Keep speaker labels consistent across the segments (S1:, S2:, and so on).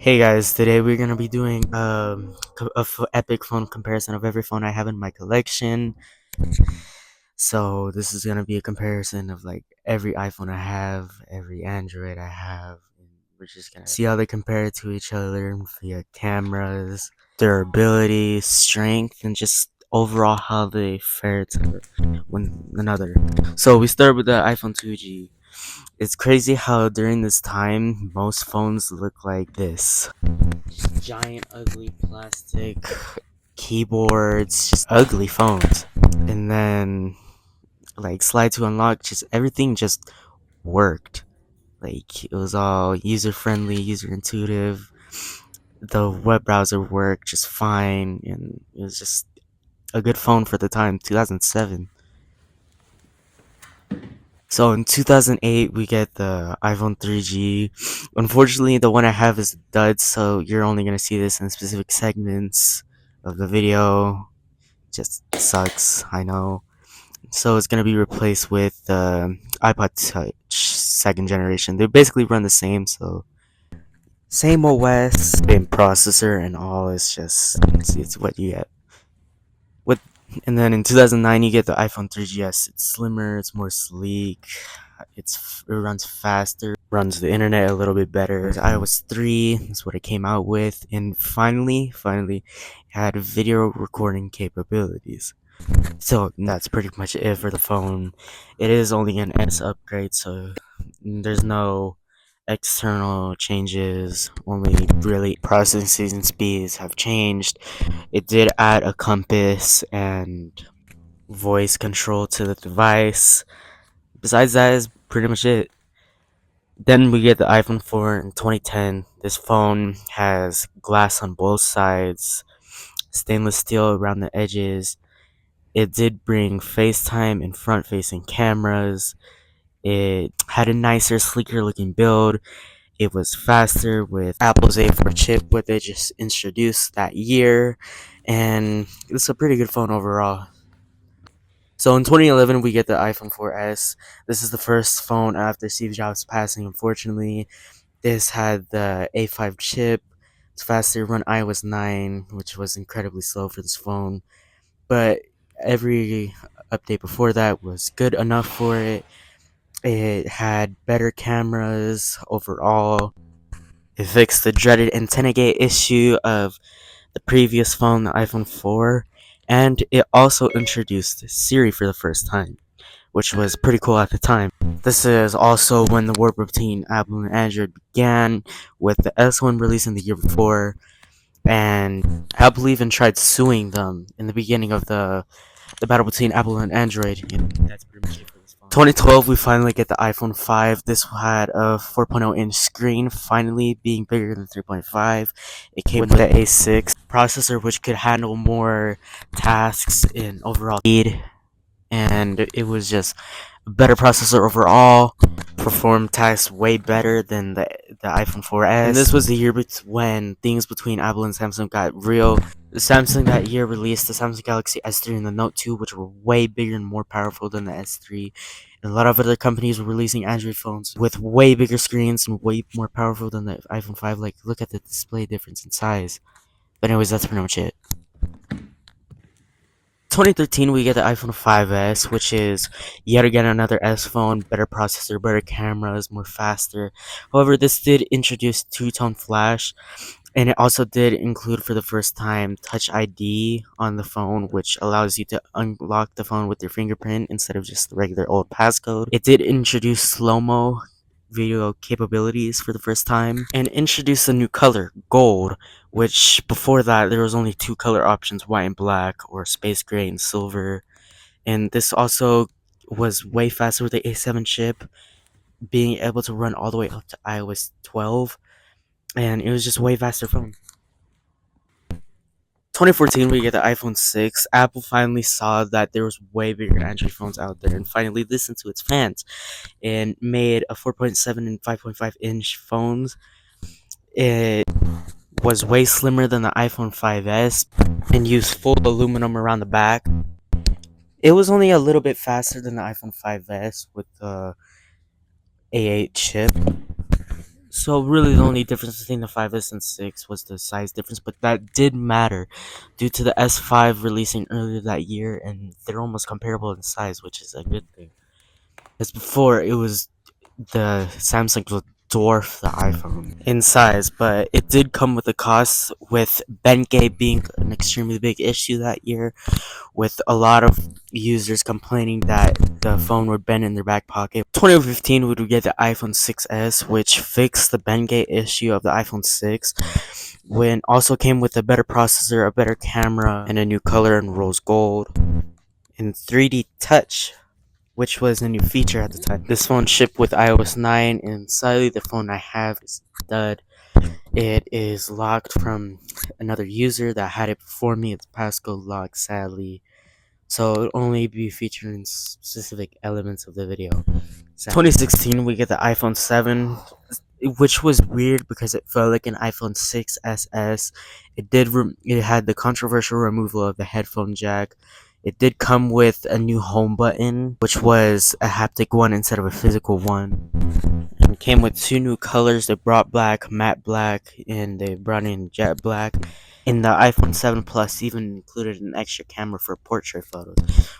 S1: Hey guys, today we're gonna be doing epic phone comparison of every phone I have in my collection. So this is gonna be a comparison of like every iPhone I have, every Android I have. And we're just gonna see how they compare to each other via cameras, durability, strength, and just overall how they fare to one another. So we start with the iPhone 2G. It's crazy how during this time most phones look like this. Giant ugly plastic keyboards, just ugly phones. And then like slide to unlock, just everything just worked. Like it was all user friendly, user intuitive. The web browser worked just fine, and it was just a good phone for the time, 2007. So in 2008, we get the iPhone 3G. Unfortunately, the one I have is a dud, so you're only gonna see this in specific segments of the video. Just sucks, I know. So it's gonna be replaced with the iPod Touch second generation. They basically run the same, so same OS, same processor, and all. It's what you get. With and then in 2009 you get the iPhone 3GS. It's slimmer, it's more sleek, it runs faster, runs the internet a little bit better. iOS 3 is what it came out with, and finally had video recording capabilities. So that's pretty much it for the phone. It is only an S upgrade, so there's no external changes. Only really processing speeds have changed. It did add a compass and voice control to the device. Besides that is pretty much it. Then we get the iPhone 4 in 2010. This phone has glass on both sides, stainless steel around the edges. It did bring FaceTime and front facing cameras. It had a nicer, sleeker looking build. It was faster with Apple's A4 chip, what they just introduced that year. And it's a pretty good phone overall. So in 2011, we get the iPhone 4S. This is the first phone after Steve Jobs passing, unfortunately. This had the A5 chip. It's faster, run iOS 9, which was incredibly slow for this phone. But every update before that was good enough for it. It had better cameras overall. It fixed the dreaded antenna gate issue of the previous phone, the iPhone 4. And it also introduced Siri for the first time, which was pretty cool at the time. This is also when the war between Apple and Android began, with the S1 releasing the year before, and Apple even tried suing them in the beginning of the battle between Apple and Android. And that's pretty much it for this phone. 2012, we finally get the iPhone 5. This had a 4.0 inch screen, finally being bigger than 3.5. It came with the A6 processor, which could handle more tasks in overall speed, and it was just a better processor overall. Performed tasks way better than the iPhone 4S. And this was the year when things between Apple and Samsung got real. The Samsung that year released the Samsung Galaxy S3 and the Note 2, which were way bigger and more powerful than the S3. And a lot of other companies were releasing Android phones with way bigger screens and way more powerful than the iPhone 5. Like, look at the display difference in size. But anyways, that's pretty much it. 2013, we get the iPhone 5S, which is yet again another S phone, better processor, better cameras, more faster. However, this did introduce two-tone flash, and it also did include for the first time Touch ID on the phone, which allows you to unlock the phone with your fingerprint instead of just the regular old passcode. It did introduce slow-mo video capabilities for the first time and introduce a new color, gold, which before that there was only two color options, white and black, or space gray and silver. And this also was way faster with the A7 chip, being able to run all the way up to iOS 12, and it was just way faster phone. 2014, we get the iPhone 6. Apple finally saw that there was way bigger Android phones out there and finally listened to its fans and made a 4.7 and 5.5 inch phones. It was way slimmer than the iPhone 5S and used full aluminum around the back. It was only a little bit faster than the iPhone 5S with the A8 chip. So really the only difference between the 5S and 6 was the size difference, but that did matter due to the S5 releasing earlier that year, and they're almost comparable in size, which is a good thing. As before, it was the Samsung would dwarf the iPhone in size, but it did come with a cost, with Bengay being an extremely big issue that year, with a lot of users complaining that the phone would bend in their back pocket. 2015 we would get the iPhone 6s, which fixed the Bengay issue of the iPhone 6, when also came with a better processor, a better camera, and a new color in rose gold, and 3D touch, which was a new feature at the time. This phone shipped with iOS 9, and sadly the phone I have is dud. It is locked from another user that had it before me. It's passcode locked, sadly. So it'll only be featured in specific elements of the video. 2016, we get the iPhone 7, which was weird because it felt like an iPhone 6 SS. It had the controversial removal of the headphone jack. It did come with a new home button, which was a haptic one instead of a physical one. And came with two new colors. They brought black, matte black, and they brought in jet black. In the iPhone 7 Plus, even included an extra camera for portrait photos,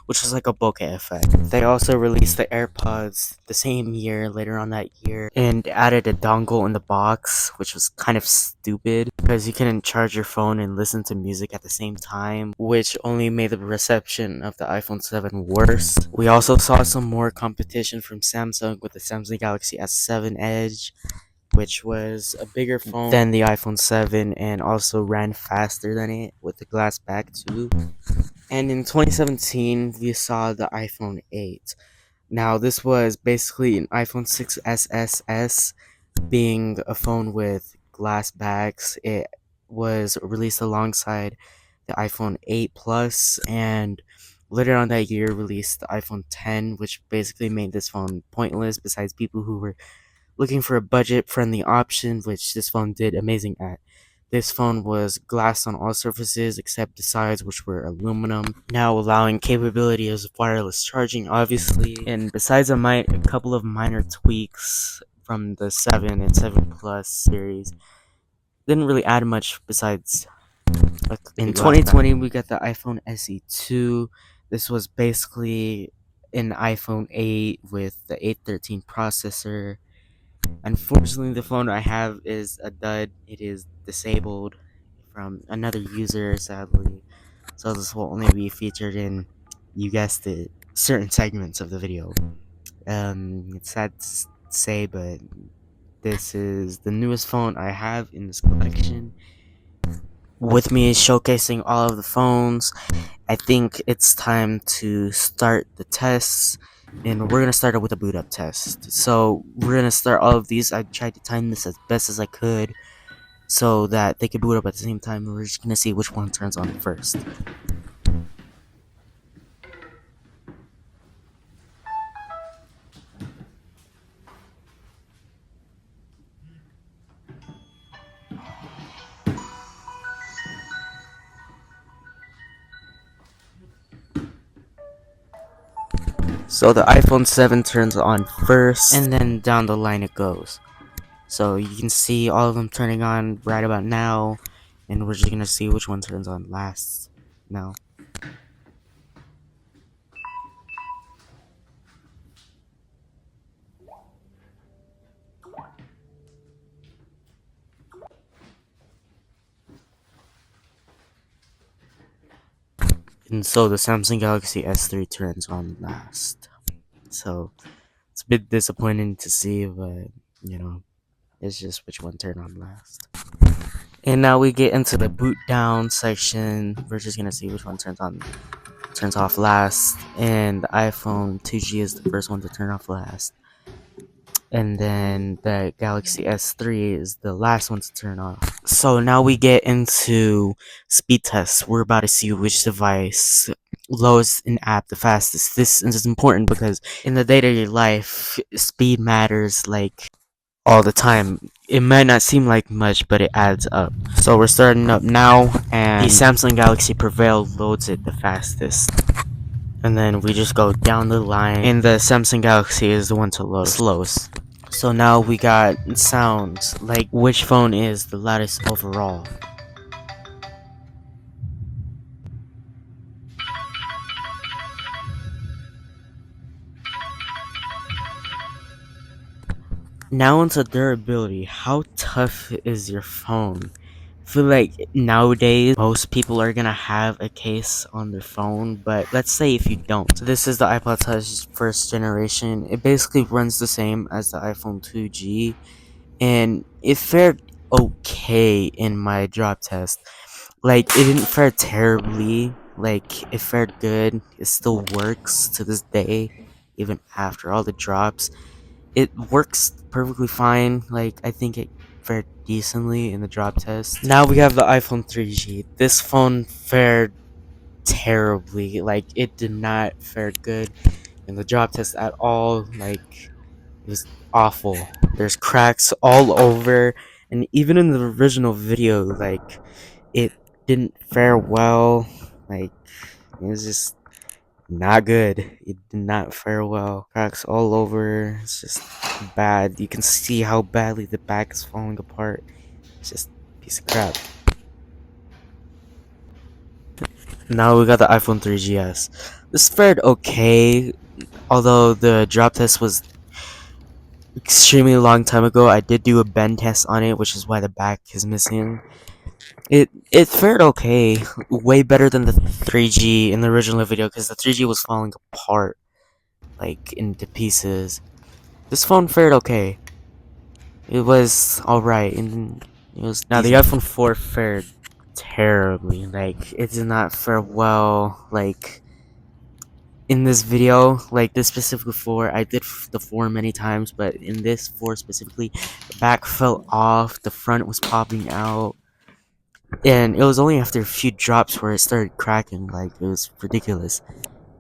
S1: which was like a bokeh effect. They also released the AirPods the same year, later on that year, and added a dongle in the box, which was kind of stupid because you couldn't charge your phone and listen to music at the same time, which only made the reception of the iPhone 7 worse. We also saw some more competition from Samsung with the Samsung Galaxy S7 Edge, which was a bigger phone than the iPhone 7 and also ran faster than it with the glass back too. And in 2017, we saw the iPhone 8. Now, this was basically an iPhone 6 SSS, being a phone with glass backs. It was released alongside the iPhone 8 Plus, and later on that year released the iPhone 10, which basically made this phone pointless besides people who were looking for a budget-friendly option, which this phone did amazing at. This phone was glass on all surfaces except the sides, which were aluminum, now allowing capability of wireless charging, obviously. And besides a couple of minor tweaks from the 7 and 7 Plus series, didn't really add much besides. In 2020, we got the iPhone SE2. This was basically an iPhone 8 with the 813 processor. Unfortunately, the phone I have is a dud. It is disabled from another user, sadly. So this will only be featured in, you guessed it, certain segments of the video. It's sad to say, but this is the newest phone I have in this collection. With me showcasing all of the phones, I think it's time to start the tests, and we're gonna start it with a boot up test. So we're gonna start all of these. I tried to time this as best as I could so that they could boot up at the same time, and we're just gonna see which one turns on first. So the iPhone 7 turns on first, and then down the line it goes. So you can see all of them turning on right about now, and we're just gonna see which one turns on last now. And so the Samsung Galaxy S3 turns on last. So it's a bit disappointing to see, but you know, it's just which one turned on last. And now we get into the boot down section. We're just gonna see which one turns off last. And the iPhone 2G is the first one to turn off last. And then the Galaxy S3 is the last one to turn off. So now we get into speed tests. We're about to see which device loads an app the fastest. This is important because in the day-to-day life, speed matters like all the time. It might not seem like much, but it adds up. So we're starting up now, and the Samsung Galaxy Prevail loads it the fastest. And then we just go down the line, and the Samsung Galaxy is the one to load slowest. So now we got sounds, like which phone is the loudest overall. Now onto durability. How tough is your phone? I feel like nowadays most people are gonna have a case on their phone, but let's say if you don't. So this is the iPod Touch first generation. It basically runs the same as the iPhone 2G, and it fared okay in my drop test. Like, it didn't fare terribly. Like, it fared good. It still works to this day, even after all the drops. It works perfectly fine. Like, I think it fared decently in the drop test. Now we have the iPhone 3G. This phone fared terribly. Like, it did not fare good in the drop test at all. Like, it was awful. There's cracks all over, and even in the original video, like, it didn't fare well. Like, it was just not good. It did not fare well. Cracks all over. It's just bad. You can see how badly the back is falling apart. It's just a piece of crap. Now we got the iPhone 3GS. This fared okay, although the drop test was extremely long time ago. I did do a bend test on it, which is why the back is missing. It fared okay, way better than the 3G in the original video, because the 3G was falling apart, like, into pieces. This phone fared okay. It was alright, and it was now the iPhone 4 fared terribly. Like, it did not fare well. Like, in this video, like this specific 4, I did the 4 many times, but in this 4 specifically, the back fell off, the front was popping out, and it was only after a few drops where it started cracking. Like, it was ridiculous.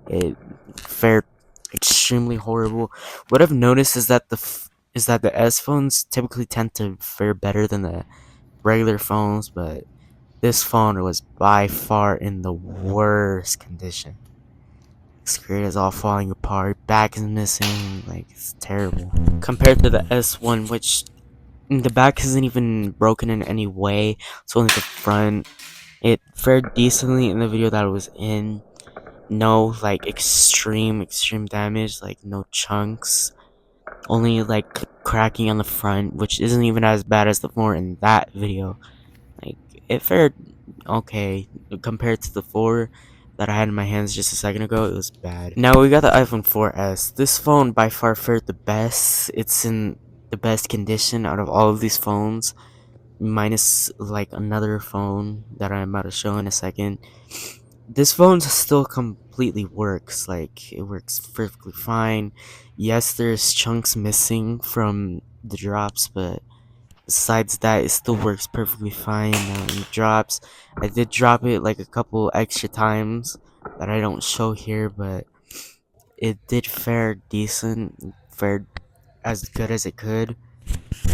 S1: It fared extremely horrible. What I've noticed is that the S phones typically tend to fare better than the regular phones, but this phone was by far in the worst condition. Screen is all falling apart, back is missing, like, it's terrible. Compared to the S1, which the back isn't even broken in any way, it's only the front. It fared decently in the video that it was in. No, like, extreme damage, like, no chunks. Only, like, cracking on the front, which isn't even as bad as the four in that video. Like, it fared okay. Compared to the 4 that I had in my hands just a second ago, it was bad. Now we got the iPhone 4S. This phone by far fared the best. It's in the best condition out of all of these phones, minus, like, another phone that I'm about to show in a second. This phone still completely works. Like, it works perfectly fine. Yes, there's chunks missing from the drops, but besides that, it still works perfectly fine. When it drops, I did drop it like a couple extra times that I don't show here, but it did fare decent, fared as good as it could.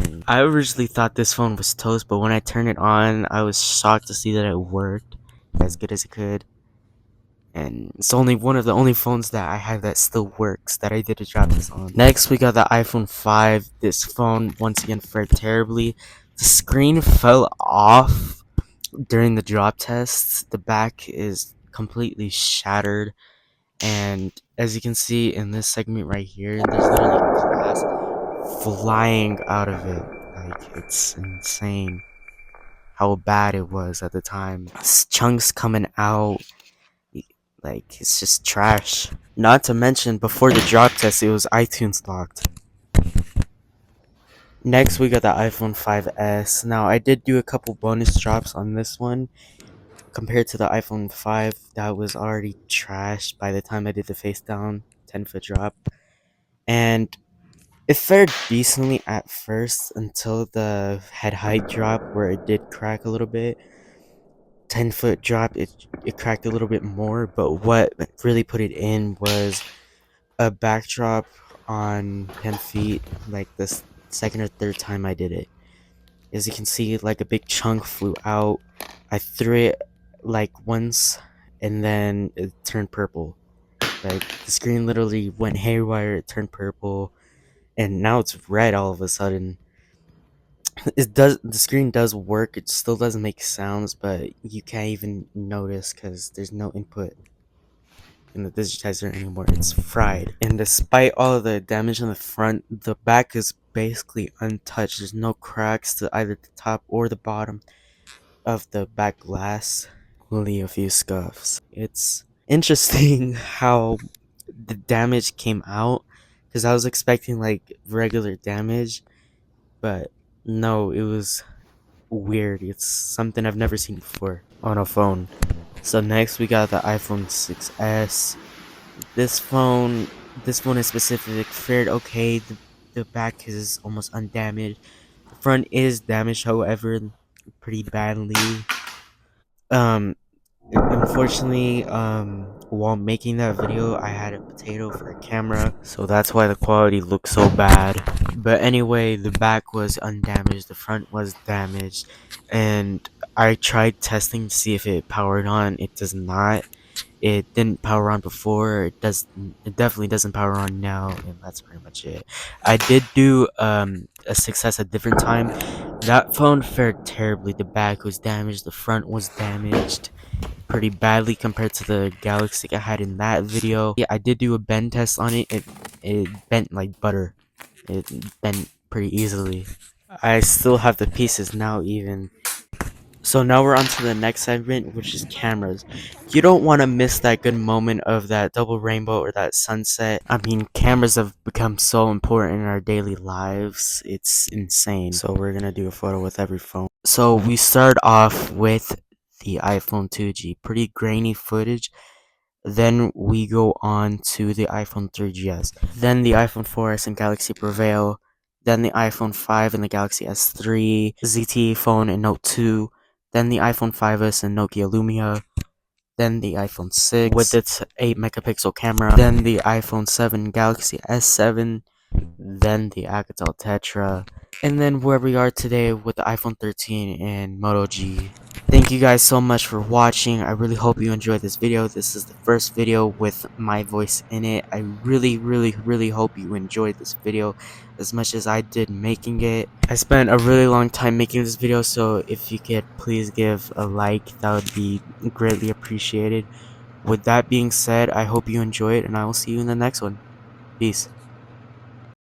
S1: And I originally thought this phone was toast, but when I turned it on, I was shocked to see that it worked as good as it could. And it's only one of the only phones that I have that still works that I did a drop this on. Next, we got the iPhone 5. This phone once again fared terribly. The screen fell off during the drop test. The back is completely shattered, and as you can see in this segment right here, there's literally glass flying out of it. Like, it's insane how bad it was at the time. Chunks coming out. Like, it's just trash. Not to mention, before the drop test, it was iTunes locked. Next, we got the iPhone 5S. Now, I did do a couple bonus drops on this one. Compared to the iPhone 5, that was already trashed by the time I did the face down 10-foot drop. And it fared decently at first until the head height drop, where it did crack a little bit. 10-foot drop, it cracked a little bit more, but what really put it in was a backdrop on 10 feet, like this second or third time I did it. As you can see, like, a big chunk flew out. I threw it like once, and then it turned purple. Like, the screen literally went haywire, it turned purple. and now it's red all of a sudden. The screen does work, it still doesn't make sounds, but you can't even notice because there's no input in the digitizer anymore. It's fried. And despite all of the damage on the front, the back is basically untouched. There's no cracks to either the top or the bottom of the back glass. Only a few scuffs. It's interesting how the damage came out, because I was expecting like regular damage, but no, it was weird. It's something I've never seen before on a phone. So next we got the iPhone 6s. This phone, this phone in specific fared okay. The back is almost undamaged. The front is damaged, however, pretty badly. Um, Unfortunately, while making that video, I had a potato for a camera, so that's why the quality looks so bad. But anyway, the back was undamaged, the front was damaged, and I tried testing to see if it powered on. It does not. It didn't power on before. It definitely doesn't power on now, and that's pretty much it. I did do a success a different time. That phone fared terribly. The back was damaged, the front was damaged pretty badly compared to the Galaxy I had in that video. Yeah, I did do a bend test on it. It bent like butter. It bent pretty easily. I still have the pieces now even. So now we're on to the next segment, which is cameras. You don't want to miss that good moment of that double rainbow or that sunset. I mean, cameras have become so important in our daily lives. It's insane. So we're gonna do a photo with every phone. So we start off with the iPhone 2G. Pretty grainy footage. Then we go on to the iPhone 3GS. Then the iPhone 4S and Galaxy Prevail. Then the iPhone 5 and the Galaxy S3, ZTE phone and Note 2. Then the iPhone 5S and Nokia Lumia. Then the iPhone 6 with its 8 megapixel camera. Then the iPhone 7 Galaxy S7. Then the Alcatel Tetra. And then where we are today with the iPhone 13 and Moto G. Thank you guys so much for watching. I really hope you enjoyed this video. This is the first video with my voice in it. I really hope you enjoyed this video as much as I did making it. I spent a really long time making this video, so if you could please give a like, that would be greatly appreciated. With that being said, I hope you enjoy it, and I will see you in the next one. Peace.